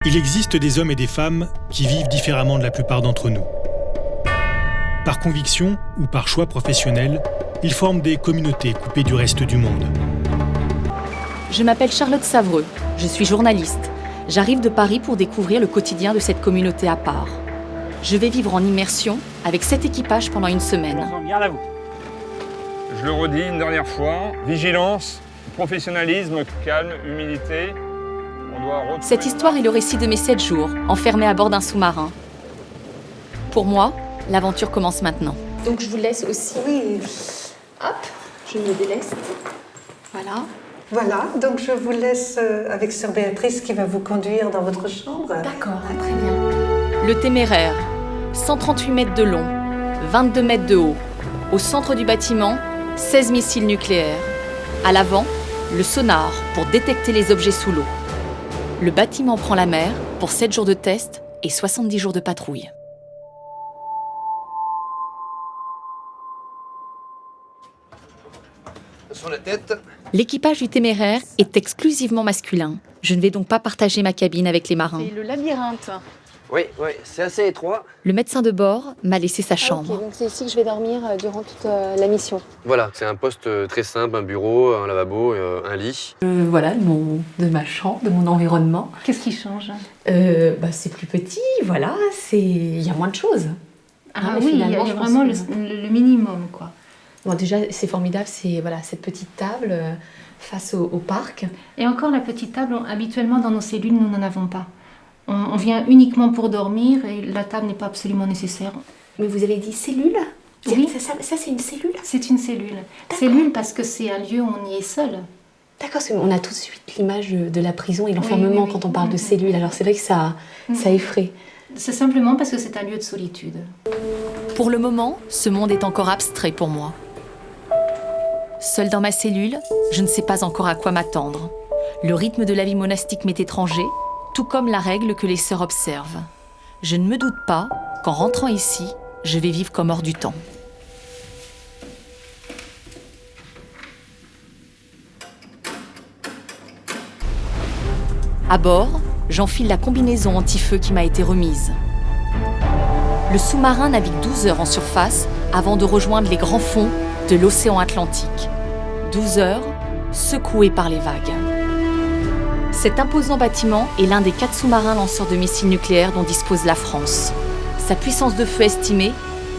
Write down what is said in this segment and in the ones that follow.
Il existe des hommes et des femmes qui vivent différemment de la plupart d'entre nous. Par conviction ou par choix professionnel, ils forment des communautés coupées du reste du monde. Je m'appelle Charlotte Savreux, je suis journaliste. J'arrive de Paris pour découvrir le quotidien de cette communauté à part. Je vais vivre en immersion avec 7 équipages pendant une semaine. Bien à vous. Je le redis une dernière fois, vigilance, professionnalisme, calme, humilité. Cette histoire est le récit de mes 7 jours, enfermés à bord d'un sous-marin. Pour moi, l'aventure commence maintenant. Donc je vous laisse aussi. Oui. Hop, je me déleste. Voilà. Voilà, donc je vous laisse avec sœur Béatrice qui va vous conduire dans votre chambre. D'accord, très bien. Le Téméraire, 138 mètres de long, 22 mètres de haut. Au centre du bâtiment, 16 missiles nucléaires. À l'avant, le sonar pour détecter les objets sous l'eau. Le bâtiment prend la mer pour 7 jours de test et 70 jours de patrouille. Sur la tête. L'équipage du Téméraire est exclusivement masculin. Je ne vais donc pas partager ma cabine avec les marins. C'est le labyrinthe. Oui, c'est assez étroit. Le médecin de bord m'a laissé sa chambre. Ok, donc c'est ici que je vais dormir durant toute la mission. Voilà, c'est un poste très simple, un bureau, un lavabo, un lit. Voilà, de ma chambre, de mon environnement. Qu'est-ce qui change? C'est plus petit, voilà, il y a moins de choses. Ah oui, il y a vraiment le minimum, quoi. Bon, déjà, c'est formidable, c'est cette petite table face au parc. Et encore, la petite table, habituellement dans nos cellules, nous n'en avons pas. On vient uniquement pour dormir et la table n'est pas absolument nécessaire. Mais vous avez dit cellule? Oui. Ça c'est une cellule? C'est une cellule. Cellule parce que c'est un lieu où on y est seul. D'accord, on a tout de suite l'image de la prison et l'enfermement oui. Quand on parle de cellule. Alors c'est vrai que ça effraie. C'est simplement parce que c'est un lieu de solitude. Pour le moment, ce monde est encore abstrait pour moi. Seule dans ma cellule, je ne sais pas encore à quoi m'attendre. Le rythme de la vie monastique m'est étranger, tout comme la règle que les sœurs observent. Je ne me doute pas qu'en rentrant ici, je vais vivre comme hors du temps. À bord, j'enfile la combinaison anti-feu qui m'a été remise. Le sous-marin navigue 12 heures en surface avant de rejoindre les grands fonds de l'océan Atlantique. 12 heures secouées par les vagues. Cet imposant bâtiment est l'un des 4 sous-marins lanceurs de missiles nucléaires dont dispose la France. Sa puissance de feu estimée,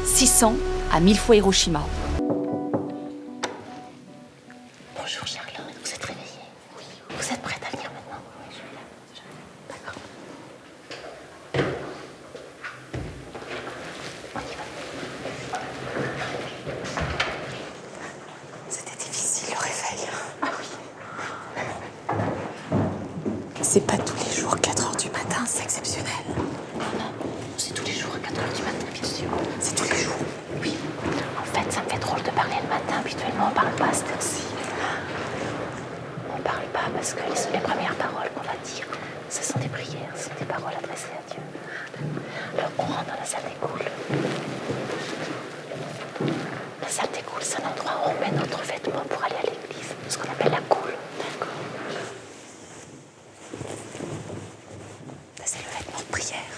600 à 1000 fois Hiroshima. Bonjour Charlotte, vous êtes réveillée? Oui. Vous êtes prête à venir maintenant? Oui, d'accord. On y va. C'était difficile le réveil. Ah oui. C'est pas tous les jours 4 heures du matin, c'est exceptionnel. Non, c'est tous les jours à 4 heures du matin, bien sûr. C'est tous les jours. Oui. En fait, ça me fait drôle de parler le matin. Habituellement, on parle pas à cette heure-ci. On parle pas parce que les premières paroles qu'on va dire, ce sont des prières, ce sont des paroles adressées à Dieu. Alors, on rentre dans la salle des coules. La salle des coules, c'est un endroit où on met notre vêtement pour aller à l'église, ce qu'on appelle la coule. D'accord. C'est le vêtement de prière.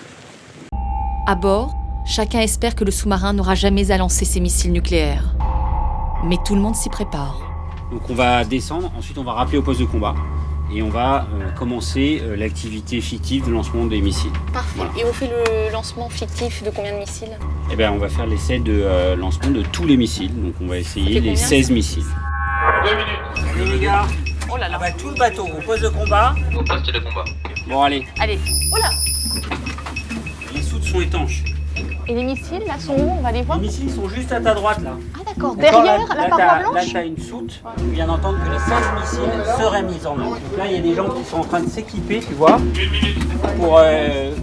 À bord, chacun espère que le sous-marin n'aura jamais à lancer ses missiles nucléaires. Mais tout le monde s'y prépare. Donc on va descendre, ensuite on va rappeler au poste de combat et on va commencer l'activité fictive de lancement des missiles. Parfait. Voilà. Et on fait le lancement fictif de combien de missiles? Eh bien on va faire l'essai de lancement de tous les missiles. Donc on va essayer les 16 missiles. 2 minutes. Allez les gars, Oh là là. tout le bateau au poste de combat. Au poste de combat. Bon allez, Allez. Oh là. les soutes sont étanches. Et les missiles, là, sont où? On va les voir. Les missiles sont juste à ta droite là. Ah d'accord. D'accord, Derrière là, la là, paroi Là blanche? tu as une soute, tu viens d'entendre que les 16 missiles seraient mis en œuvre. Donc là il y a des gens qui sont en train de s'équiper, tu vois, pour,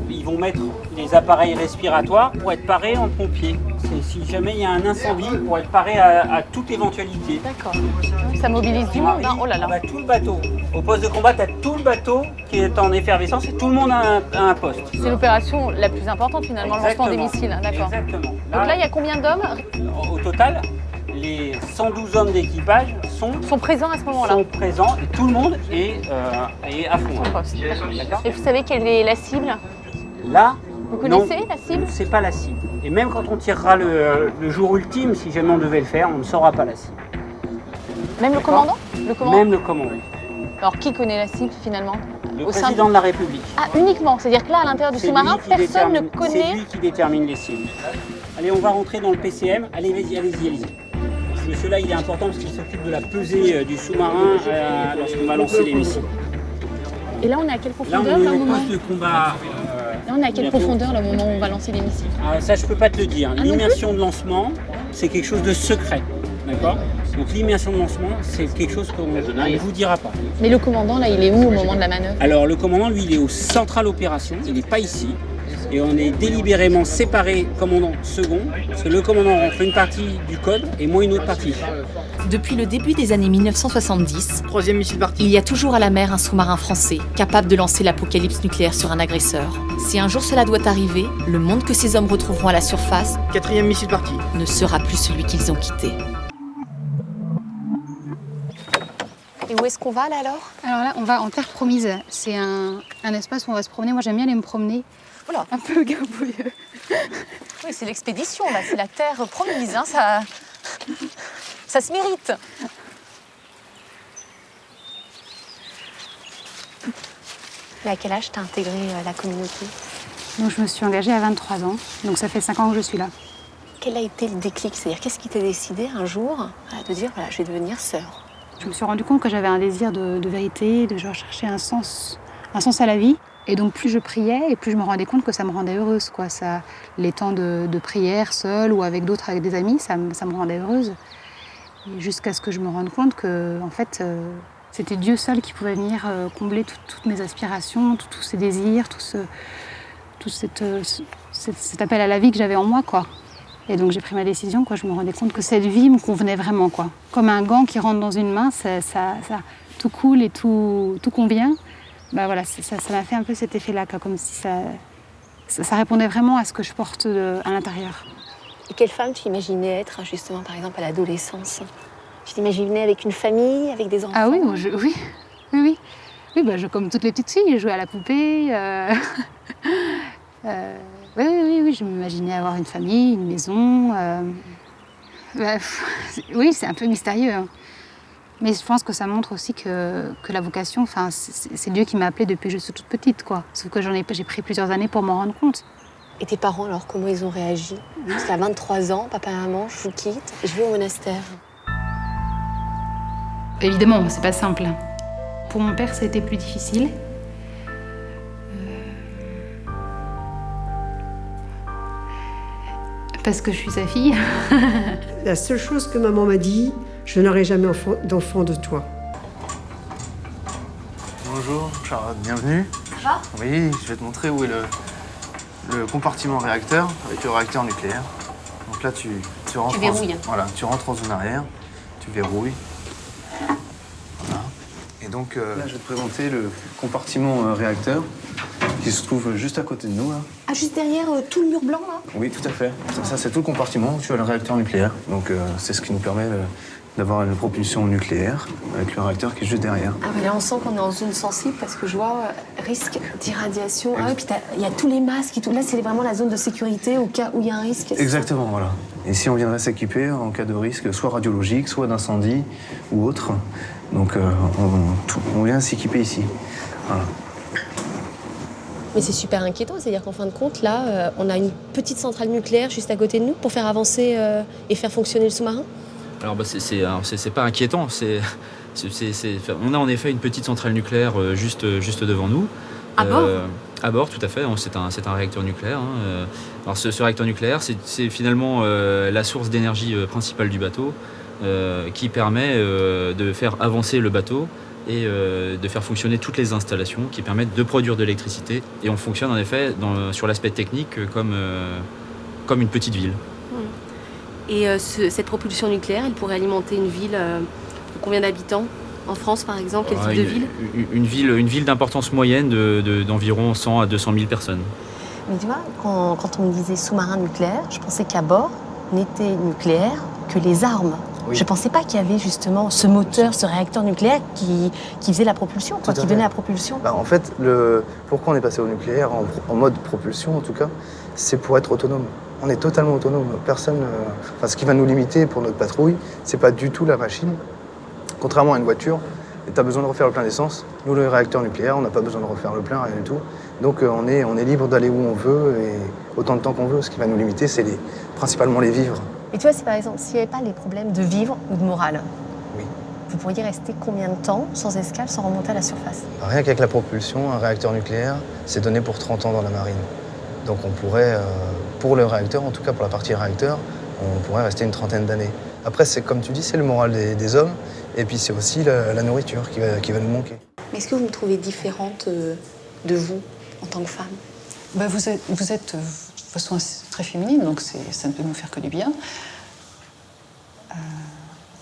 ils vont mettre les appareils respiratoires pour être parés en pompiers. Si jamais il y a un incendie, pour être paré à toute éventualité. D'accord. Ça mobilise du monde, hein. Oh là là. Tout le bateau. Au poste de combat, tu as tout le bateau qui est en effervescence et tout le monde a un poste. C'est l'opération la plus importante finalement, le lancement des Exactement. missiles, hein. D'accord. Exactement. Donc là, il y a combien d'hommes? Au total, les 112 hommes d'équipage sont présents à ce moment-là. sont présents et tout le monde est à fond. D'accord ? Et vous savez quelle est la cible? Là, Vous connaissez la cible? c'est pas la cible. Et même quand on tirera le jour ultime, si jamais on devait le faire, on ne saura pas la cible. Même le commandant? Le commandant. Même le commandant. Alors qui connaît la cible finalement? Le Au sein président de la République. Ah, uniquement. C'est-à-dire que là, à l'intérieur du C'est sous-marin, lui qui personne ne détermine- connaît. C'est lui qui détermine les cibles. Allez, on va rentrer dans le PCM. Allez-y. Monsieur-là, il est important parce qu'il s'occupe de la pesée du sous-marin lorsqu'on va lancer les missiles. Et là, on est à quelle Là, profondeur on est là, au au moment poste de combat. Là, on est à quelle bientôt. profondeur là, au moment où on va lancer les missiles? Ça, je peux pas te le dire. non L'immersion de lancement, c'est quelque chose de secret. D'accord ? Donc l'immersion de lancement, c'est quelque chose qu'on ne vous dira pas. Mais le commandant, là, il est où au moment de la manœuvre? Alors le commandant, lui, il est au central opération, il n'est pas ici. Et on est délibérément séparés commandant second, parce que le commandant rentre une partie du code et moi une autre partie. Depuis le début des années 1970, Troisième missile parti. il y a toujours à la mer un sous-marin français capable de lancer l'apocalypse nucléaire sur un agresseur. Si un jour cela doit arriver, le monde que ces hommes retrouveront à la surface Quatrième missile parti. ne sera plus celui qu'ils ont quitté. Et où est-ce qu'on va là alors? Alors là, on va en Terre Promise. C'est un espace où on va se promener. Moi, j'aime bien aller me promener. Voilà. Un peu gabouilleux. Oui, c'est l'expédition là, c'est la terre promise, hein, ça se mérite. Mais à quel âge t'as intégré la communauté? Donc, je me suis engagée à 23 ans. Donc, ça fait 5 ans que je suis là. Quel a été le déclic? C'est-à-dire, qu'est-ce qui t'a décidé un jour de dire, voilà, je vais devenir sœur? Je me suis rendu compte que j'avais un désir de vérité, de genre chercher un sens à la vie. Et donc, plus je priais et plus je me rendais compte que ça me rendait heureuse, quoi. Ça, les temps de prière, seule ou avec d'autres, avec des amis, ça me rendait heureuse. Et jusqu'à ce que je me rende compte que, en fait, c'était Dieu seul qui pouvait venir combler toutes mes aspirations, tous ces désirs, tout cet appel à la vie que j'avais en moi, quoi. Et donc j'ai pris ma décision, quoi. Je me rendais compte que cette vie me convenait vraiment, quoi. Comme un gant qui rentre dans une main, ça tout coule et tout convient. Bah voilà, ça m'a fait un peu cet effet-là, quoi, comme si ça répondait vraiment à ce que je porte à l'intérieur. Et quelle femme tu imaginais être, justement, par exemple, à l'adolescence? Tu t'imaginais avec une famille, avec des enfants? Ah oui, oui, bah, comme toutes les petites filles, je jouais à la poupée. Oui, je m'imaginais avoir une famille, une maison. Oui, c'est un peu mystérieux, hein. Mais je pense que ça montre aussi que la vocation, c'est Dieu qui m'a appelée depuis que je suis toute petite, quoi. Sauf que j'ai pris plusieurs années pour m'en rendre compte. Et tes parents, alors, comment ils ont réagi? Parce qu'à 23 ans, papa et maman, je vous quitte, je vais au monastère. Évidemment, c'est pas simple. Pour mon père, ça a été plus difficile. Parce que je suis sa fille. La seule chose que maman m'a dit, je n'aurai jamais d'enfant de toi. Bonjour Charlotte, bienvenue. Ça va? Oui, je vais te montrer où est le compartiment réacteur avec le réacteur nucléaire. Donc là, tu rentres. Tu verrouilles. Voilà, tu rentres en zone arrière, tu verrouilles. Voilà. Et donc là, je vais te présenter le compartiment réacteur qui se trouve juste à côté de nous, là. Ah, juste derrière tout le mur blanc, là? Oui, tout à fait. Ça c'est tout le compartiment où tu as le réacteur nucléaire. Donc c'est ce qui nous permet d'avoir une propulsion nucléaire avec le réacteur qui est juste derrière. Ah oui, là on sent qu'on est en zone sensible parce que je vois risque d'irradiation. Ah oui, puis il y a tous les masques et tout. Là, c'est vraiment la zone de sécurité au cas où il y a un risque. Exactement, voilà. Et si on viendrait s'équiper en cas de risque, soit radiologique, soit d'incendie ou autre. Donc on vient s'équiper ici. Voilà. Mais c'est super inquiétant, c'est-à-dire qu'en fin de compte, là, on a une petite centrale nucléaire juste à côté de nous pour faire avancer et faire fonctionner le sous-marin. Alors c'est pas inquiétant, on a en effet une petite centrale nucléaire juste devant nous. À bord À bord, tout à fait, c'est un réacteur nucléaire. Hein. Alors ce réacteur nucléaire, c'est finalement la source d'énergie principale du bateau qui permet de faire avancer le bateau et de faire fonctionner toutes les installations qui permettent de produire de l'électricité. Et on fonctionne en effet sur l'aspect technique comme une petite ville. Et cette propulsion nucléaire, elle pourrait alimenter une ville de combien d'habitants? En France, par exemple, quel type de ville? Une ville d'importance moyenne d'environ 100 à 200 000 personnes. Mais tu vois, quand on me disait sous-marin nucléaire, je pensais qu'à bord n'était nucléaire que les armes Je ne pensais pas qu'il y avait justement ce moteur, ce réacteur nucléaire qui faisait la propulsion, quoi, qui donnait la propulsion. En fait, pourquoi on est passé au nucléaire, en mode propulsion en tout cas, c'est pour être autonome. On est totalement autonome. Personne, ce qui va nous limiter pour notre patrouille, c'est pas du tout la machine. Contrairement à une voiture, tu as besoin de refaire le plein d'essence. Nous, le réacteur nucléaire, on n'a pas besoin de refaire le plein, rien du tout. Donc on est libre d'aller où on veut et autant de temps qu'on veut. Ce qui va nous limiter, c'est principalement les vivres. Et tu vois, si par exemple, s'il n'y avait pas les problèmes de vivre ou de morale, oui. Vous pourriez rester combien de temps sans escale, sans remonter à la surface? Rien qu'avec la propulsion, un réacteur nucléaire, c'est donné pour 30 ans dans la marine. Donc on pourrait, pour le réacteur, en tout cas pour la partie réacteur, on pourrait rester une trentaine d'années. Après, c'est comme tu dis, c'est le moral des hommes, et puis c'est aussi la nourriture qui va nous manquer. Mais est-ce que vous me trouvez différente de vous, en tant que femme? Vous êtes de façon très féminine, donc ça ne peut nous faire que du bien.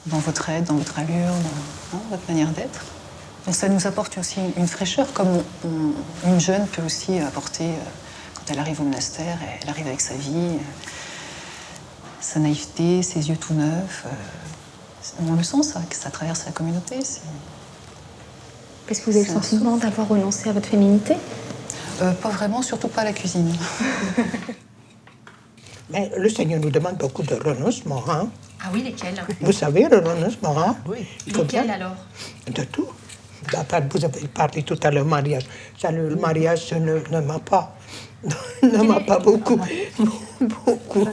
Dans votre aide, dans votre allure, dans votre manière d'être. Donc ça nous apporte aussi une fraîcheur, comme une jeune peut aussi apporter quand elle arrive au monastère, elle arrive avec sa vie, sa naïveté, ses yeux tout neufs. On le sent, ça, que ça traverse la communauté. Est-ce que vous avez le sentiment d'avoir renoncé à votre féminité? Pas vraiment, surtout pas à la cuisine. Mais le Seigneur nous demande beaucoup de renoncement. Hein? Ah oui, lesquels? Vous savez, le renoncement, hein? Oui. Lesquels alors? De tout. Vous avez parlé tout à l'heure du mariage. Ça, le mariage ne m'a pas. Ne m'a pas beaucoup. Beaucoup.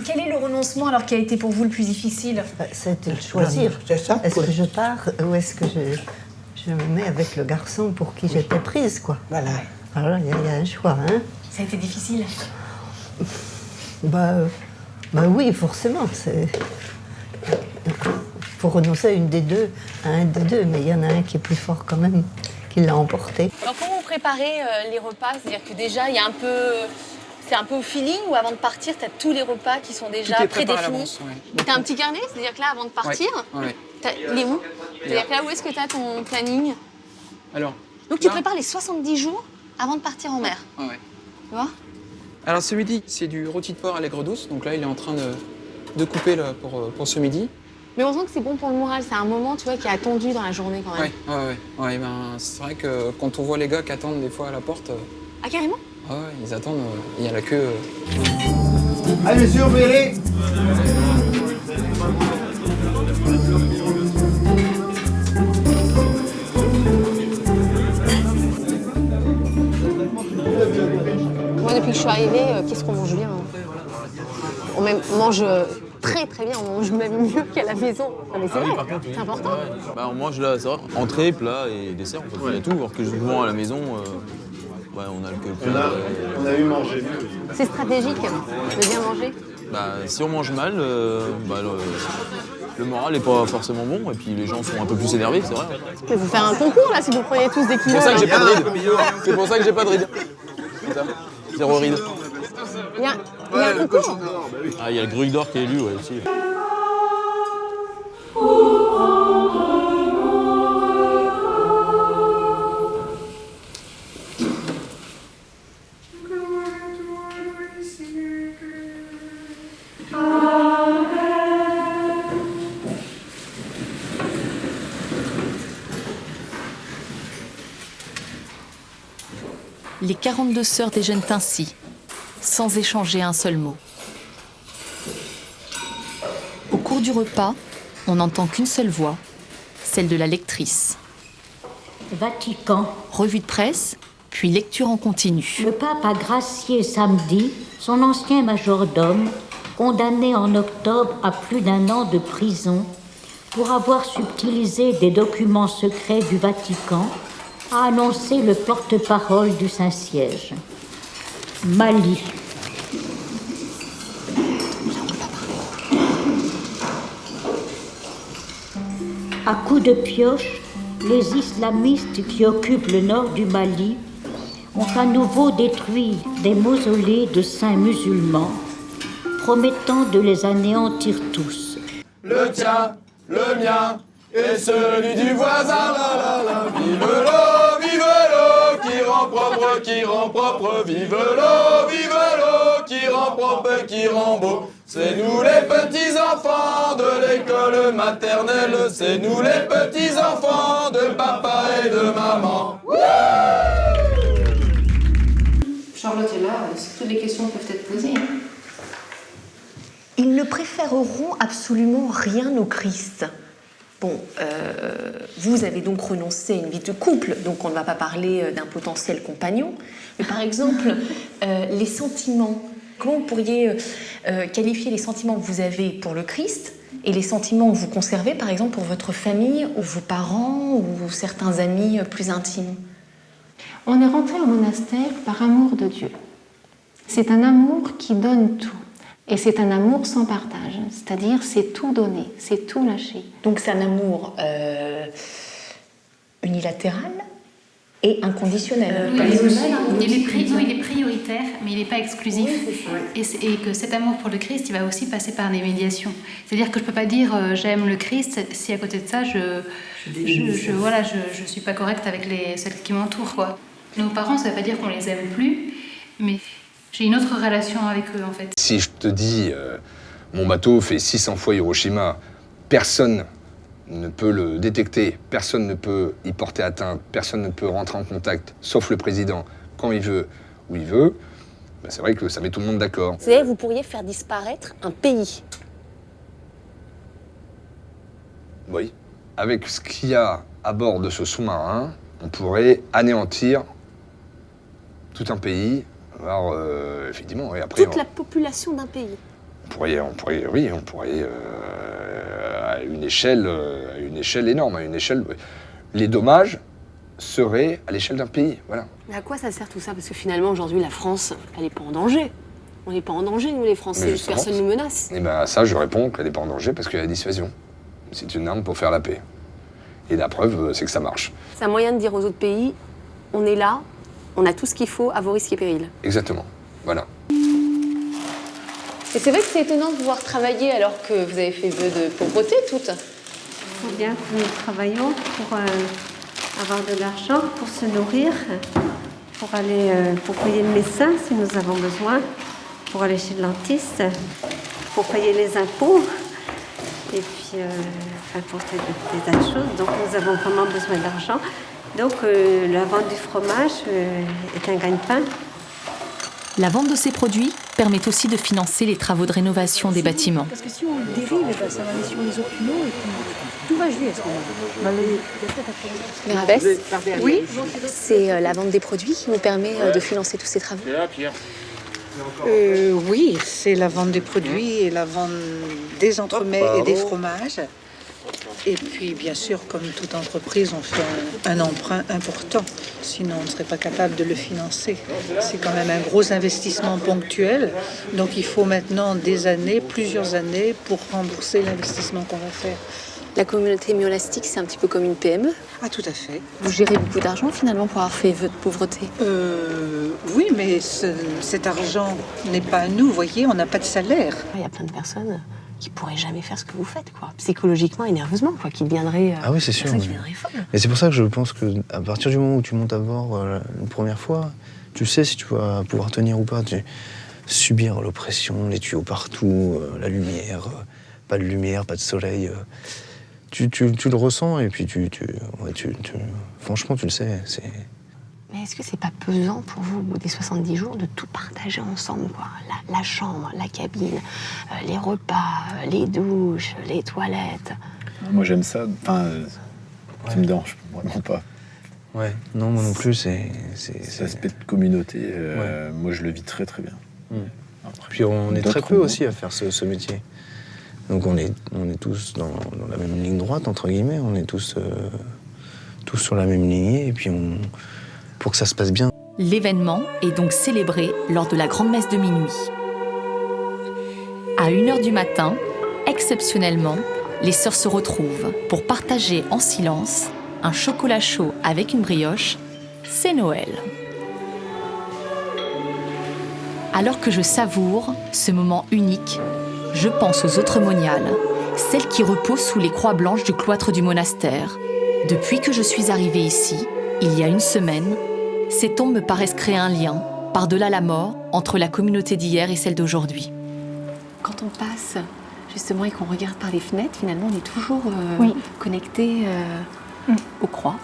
Quel est le renoncement alors qui a été pour vous le plus difficile? C'était de choisir. C'est ça. Est-ce que je pars ou est-ce que je me mets avec le garçon pour qui j'étais prise, quoi? Voilà. Alors il y a un choix, hein? Ça a été difficile? Oui, forcément. Il faut renoncer à un des deux, mais il y en a un qui est plus fort quand même, qui l'a emporté. Alors comment vous préparez les repas? C'est-à-dire que déjà, il y a un peu... C'est un peu au feeling ou avant de partir, tu as tous les repas qui sont déjà prédéfinis? Tu as un petit carnet? C'est-à-dire que là, avant de partir, il est où? C'est-à-dire que là, où est-ce que tu as ton planning? Alors, donc tu prépares les 70 jours avant de partir en mer? Ouais. Tu vois? Alors ce midi, c'est du rôti de porc à l'aigre douce. Donc là, il est en train de couper là, pour ce midi. Mais on sent que c'est bon pour le moral. C'est un moment, tu vois, qui est attendu dans la journée quand même. Ouais, c'est vrai que quand on voit les gars qui attendent des fois à la porte... Ah, carrément? Ouais, ils attendent, il y a la queue. Allez, surveillez! Moi, depuis que je suis arrivée, qu'est-ce qu'on mange bien? On mange très très bien, on mange même mieux qu'à la maison. Non mais c'est vrai, c'est important. On mange là, ça, entrée, plat et dessert, en fait, il y a tout. Alors que souvent à la maison, on a le queue. On a eu mangé. C'est stratégique de bien manger. Si on mange mal, le moral n'est pas forcément bon et puis les gens sont un peu plus énervés, c'est vrai. Je vais vous faire un concours là si vous prenez tous des kilos. C'est pour ça que j'ai pas de ride. C'est pour ça que j'ai pas de ride. Zéro ride. Il y a un concours. Il y a le Gruc d'or qui est élu, ouais, aussi. Les 42 sœurs déjeunent ainsi, sans échanger un seul mot. Au cours du repas, on n'entend qu'une seule voix, celle de la lectrice. Vatican. Revue de presse, puis lecture en continu. Le pape a gracié samedi son ancien majordome, condamné en octobre à plus d'1 an de prison pour avoir subtilisé des documents secrets du Vatican, a annoncé le porte-parole du Saint-Siège. Mali. À coups de pioche, les islamistes qui occupent le nord du Mali ont à nouveau détruit des mausolées de saints musulmans, promettant de les anéantir tous. Le tien, le mien et celui du voisin, vive l'eau qui rend propre, vive l'eau qui rend enfants propres qui rend beau. C'est nous les petits enfants de l'école maternelle. C'est nous les petits enfants de papa et de maman. Charlotte est là, toutes les questions peuvent être posées. Ils ne préféreront absolument rien au Christ. Bon, vous avez donc renoncé à une vie de couple, donc on ne va pas parler d'un potentiel compagnon. Mais par exemple, les sentiments, comment vous pourriez qualifier les sentiments que vous avez pour le Christ et les sentiments que vous conservez, par exemple, pour votre famille ou vos parents ou certains amis plus intimes? On est rentré au monastère par amour de Dieu. C'est un amour qui donne tout. Et c'est un amour sans partage, c'est-à-dire c'est tout donner, c'est tout lâcher. Donc c'est un amour unilatéral et inconditionnel. Il est prioritaire, mais il n'est pas exclusif. Et que cet amour pour le Christ, il va aussi passer par des médiations. C'est-à-dire que je ne peux pas dire j'aime le Christ si à côté de ça, je suis pas correcte avec celles qui m'entourent, quoi. Nos parents, ça ne veut pas dire qu'on les aime plus, mais j'ai une autre relation avec eux, en fait. Si je te dis, mon bateau fait 600 fois Hiroshima, personne ne peut le détecter, personne ne peut y porter atteinte, personne ne peut rentrer en contact, sauf le président, quand il veut, où il veut, ben c'est vrai que ça met tout le monde d'accord. C'est-à-dire que vous pourriez faire disparaître un pays. Oui. Avec ce qu'il y a à bord de ce sous-marin, on pourrait anéantir tout un pays. Alors, effectivement, oui, après... Toute la population d'un pays. On pourrait à une échelle énorme, à une échelle... Les dommages seraient à l'échelle d'un pays, voilà. Mais à quoi ça sert tout ça? Parce que finalement, aujourd'hui, la France, elle n'est pas en danger. On n'est pas en danger, nous, les Français. Personne ne nous menace. Et bien, ça, je réponds qu'elle n'est pas en danger parce qu'il y a la dissuasion. C'est une arme pour faire la paix. Et la preuve, c'est que ça marche. C'est un moyen de dire aux autres pays, on est là, on a tout ce qu'il faut à vos risques et périls. Exactement, voilà. Et c'est vrai que c'est étonnant de pouvoir travailler alors que vous avez fait vœu de pauvreté toutes. Il faut bien que nous travaillions pour avoir de l'argent, pour se nourrir, pour payer le médecin si nous avons besoin, pour aller chez le dentiste, pour payer les impôts, et puis pour des tas de choses. Donc nous avons vraiment besoin d'argent. Donc la vente du fromage est un gagne-pain. La vente de ces produits permet aussi de financer les travaux de rénovation des bâtiments. Parce que si on dérive, ça va aller sur les hôpitaux et puis tout va jouer à ce moment-là. Mérabès, oui, c'est la vente des produits qui nous permet de financer tous ces travaux. Oui, c'est la vente des produits et la vente des entremets et des fromages. Et puis, bien sûr, comme toute entreprise, on fait un emprunt important. Sinon, on ne serait pas capable de le financer. C'est quand même un gros investissement ponctuel. Donc, il faut maintenant des années, plusieurs années, pour rembourser l'investissement qu'on va faire. La communauté monastique, c'est un petit peu comme une PME. Ah, tout à fait. Vous gérez beaucoup d'argent, finalement, pour avoir fait vœu de pauvreté. Oui, mais cet argent n'est pas à nous, vous voyez, on n'a pas de salaire. Il y a plein de personnes qui pourraient jamais faire ce que vous faites, quoi. Psychologiquement et nerveusement, quoi, qui deviendraient... Ah oui, c'est sûr. Qui deviendraient folles. Et c'est pour ça que je pense qu'à partir du moment où tu montes à bord une première fois, tu sais si tu vas pouvoir tenir ou pas. Subir l'oppression, les tuyaux partout, la lumière, pas de lumière, pas de soleil. Tu le ressens et puis franchement, tu le sais. Mais est-ce que c'est pas pesant pour vous, au bout des 70 jours, de tout partager ensemble, quoi? La chambre, la cabine, les repas, les douches, les toilettes. Moi, j'aime ça. Enfin, ça me dérange vraiment pas. Ouais, non, moi non plus, c'est... Cet aspect de communauté, moi, je le vis très, très bien. Après, puis on est très peu aussi à faire ce métier. Donc on est tous dans la même ligne droite, entre guillemets. On est tous sur la même lignée. Et puis pour que ça se passe bien. L'événement est donc célébré lors de la grande messe de minuit. À 1h du matin, exceptionnellement, les sœurs se retrouvent pour partager en silence un chocolat chaud avec une brioche. C'est Noël. Alors que je savoure ce moment unique, je pense aux autres moniales, celles qui reposent sous les croix blanches du cloître du monastère. Depuis que je suis arrivée ici, il y a une semaine, ces tombes me paraissent créer un lien, par-delà la mort, entre la communauté d'hier et celle d'aujourd'hui. Quand on passe justement et qu'on regarde par les fenêtres, finalement on est toujours connecté aux croix.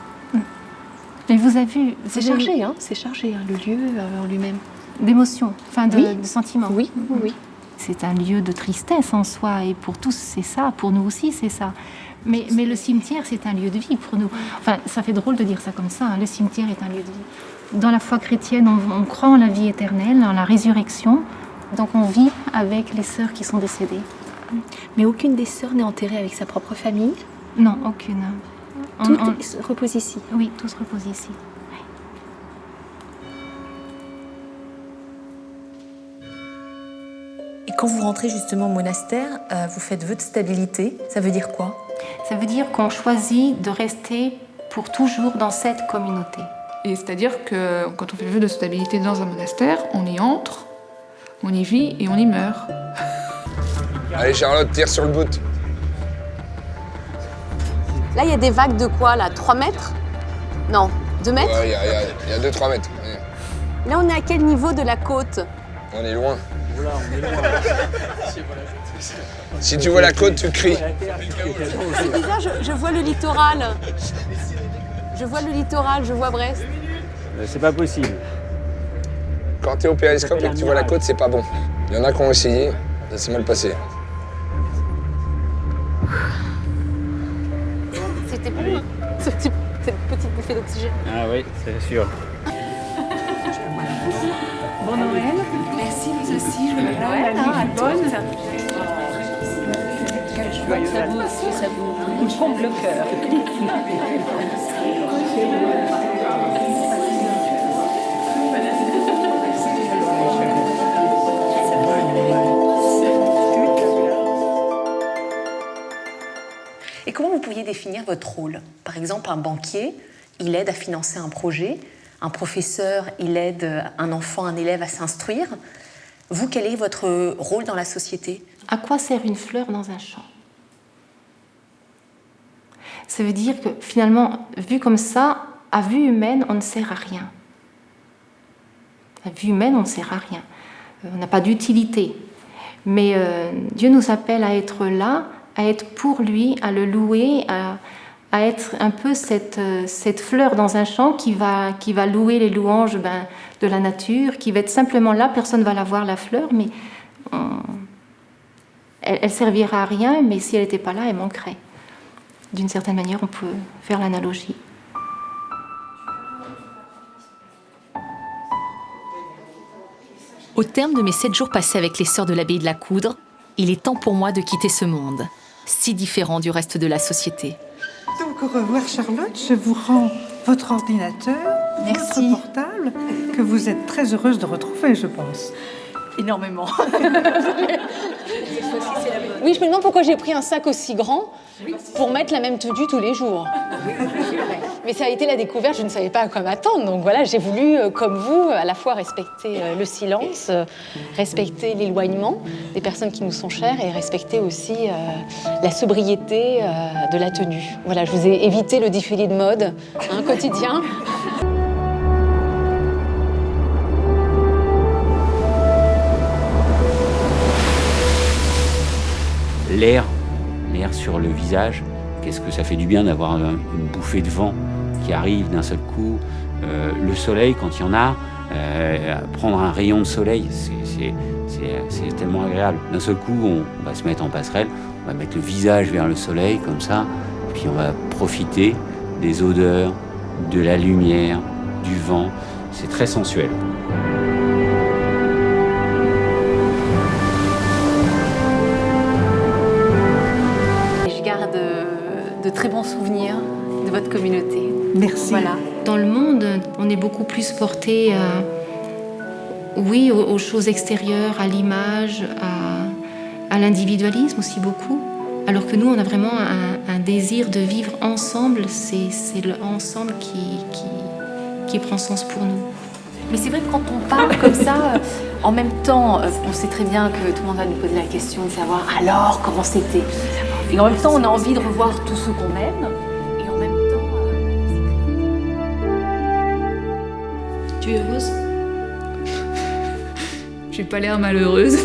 Mais vous avez vu... C'est chargé, hein, c'est chargé, hein, le lieu en lui-même. D'émotion, enfin de sentiments. Oui, oui. C'est un lieu de tristesse en soi, et pour tous c'est ça, pour nous aussi c'est ça. Mais le cimetière, c'est un lieu de vie pour nous. Enfin, ça fait drôle de dire ça comme ça, hein. Le cimetière est un lieu de vie. Dans la foi chrétienne, on croit en la vie éternelle, en la résurrection, donc on vit avec les sœurs qui sont décédées. Mais aucune des sœurs n'est enterrée avec sa propre famille? Non, aucune. Toutes reposent ici? Oui, tous reposent ici. Et quand vous rentrez justement au monastère, vous faites vœu de stabilité. Ça veut dire quoi? Ça veut dire qu'on choisit de rester pour toujours dans cette communauté. Et c'est-à-dire que quand on fait vœu de stabilité dans un monastère, on y entre, on y vit et on y meurt. Allez Charlotte, tire sur le bout. Là, il y a des vagues de quoi, là? 3 mètres? Non, 2 mètres? Ouais, il y a 2-3 mètres. Là, on est à quel niveau de la côte? On est loin. Voilà, on est loin. Si tu vois la côte, tu cries. C'est bizarre, je vois le littoral. Je vois le littoral, je vois Brest. C'est pas possible. Quand t'es au périscope et que tu vois la côte, c'est pas bon. Il y en a qui ont essayé, ça s'est mal passé. C'était bon, hein, cette petite bouffée d'oxygène. Ah oui, c'est sûr. Bon Noël. Merci, vous aussi. Joyeux Noël. Bonne. Ça vous comble le cœur. Et comment vous pourriez définir votre rôle? Par exemple, un banquier, il aide à financer un projet. Un professeur, il aide un enfant, un élève à s'instruire. Vous, quel est votre rôle dans la société? À quoi sert une fleur dans un champ? Ça veut dire que finalement, vu comme ça, à vue humaine, on ne sert à rien. À vue humaine, on ne sert à rien. On n'a pas d'utilité. Mais Dieu nous appelle à être là, à être pour lui, à le louer, à être un peu cette fleur dans un champ qui va louer les louanges de la nature, qui va être simplement là, personne ne va la voir, la fleur, mais elle servira à rien, mais si elle n'était pas là, elle manquerait. D'une certaine manière, on peut faire l'analogie. Au terme de mes 7 jours passés avec les sœurs de l'abbaye de la Coudre, il est temps pour moi de quitter ce monde, si différent du reste de la société. Donc au revoir Charlotte, je vous rends votre ordinateur, Merci. votre portable, que vous êtes très heureuse de retrouver, je pense. Énormément. Oui, je me demande pourquoi j'ai pris un sac aussi grand pour mettre la même tenue tous les jours. Mais ça a été la découverte, je ne savais pas à quoi m'attendre. Donc voilà, j'ai voulu, comme vous, à la fois respecter le silence, respecter l'éloignement des personnes qui nous sont chères et respecter aussi la sobriété de la tenue. Voilà, je vous ai évité le défilé de mode quotidien. L'air sur le visage, qu'est-ce que ça fait du bien d'avoir une bouffée de vent qui arrive d'un seul coup. Le soleil, quand il y en a, prendre un rayon de soleil, c'est tellement agréable. D'un seul coup, on va se mettre en passerelle, on va mettre le visage vers le soleil, comme ça, puis on va profiter des odeurs, de la lumière, du vent. C'est très sensuel. Je garde de très bons souvenirs de votre communauté. Merci. Voilà. Dans le monde, on est beaucoup plus porté aux choses extérieures, à l'image, à l'individualisme aussi beaucoup. Alors que nous, on a vraiment un désir de vivre ensemble. C'est le ensemble qui prend sens pour nous. Mais c'est vrai que quand on parle comme ça, en même temps, on sait très bien que tout le monde va nous poser la question de savoir alors comment c'était. Et en même temps, on a envie de revoir tous ceux qu'on aime. Et en même temps, Tu es heureuse? J'ai pas l'air malheureuse.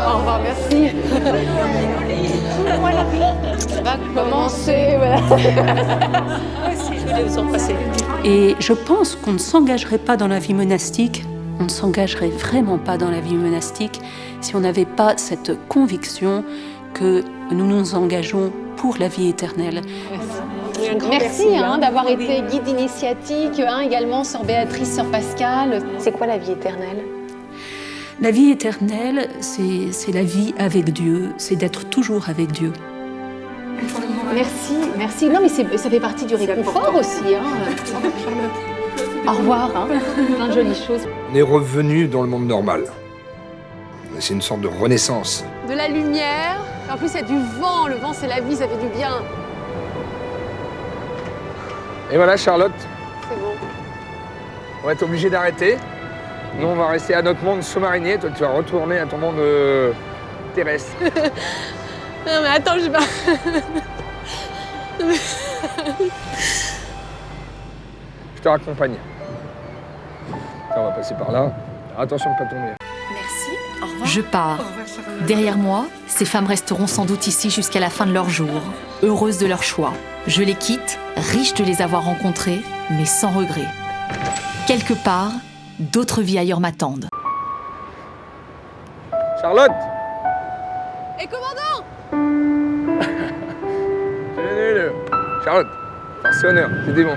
Au revoir, merci. Ça va commencer, voilà. Je voulais vous en passer. Et je pense qu'on ne s'engagerait pas dans la vie monastique, on ne s'engagerait vraiment pas dans la vie monastique si on n'avait pas cette conviction que nous nous engageons pour la vie éternelle. Merci d'avoir été guide initiatique, également sœur Béatrice, sœur Pascal. C'est quoi la vie éternelle? La vie éternelle, c'est la vie avec Dieu, c'est d'être toujours avec Dieu. Merci, merci. Non, mais ça fait partie du réconfort aussi. Au revoir, plein de jolies choses. On est revenu dans le monde normal. C'est une sorte de renaissance. De la lumière, en plus il y a du vent. Le vent, c'est la vie, ça fait du bien. Et voilà, Charlotte, C'est bon. on va être obligé d'arrêter. Nous, on va rester à notre monde sous-marinier. Toi, tu vas retourner à ton monde terrestre. Non, mais attends, je vais pas... Je te raccompagne. On va passer par là. Attention de ne pas tomber. Merci, au revoir. Je pars. Derrière moi, ces femmes resteront sans doute ici jusqu'à la fin de leur jour, heureuses de leur choix. Je les quitte, riche de les avoir rencontrées, mais sans regret. Quelque part, d'autres vies ailleurs m'attendent. Charlotte! Et commandant! Charlotte, c'est honneur, c'était bon.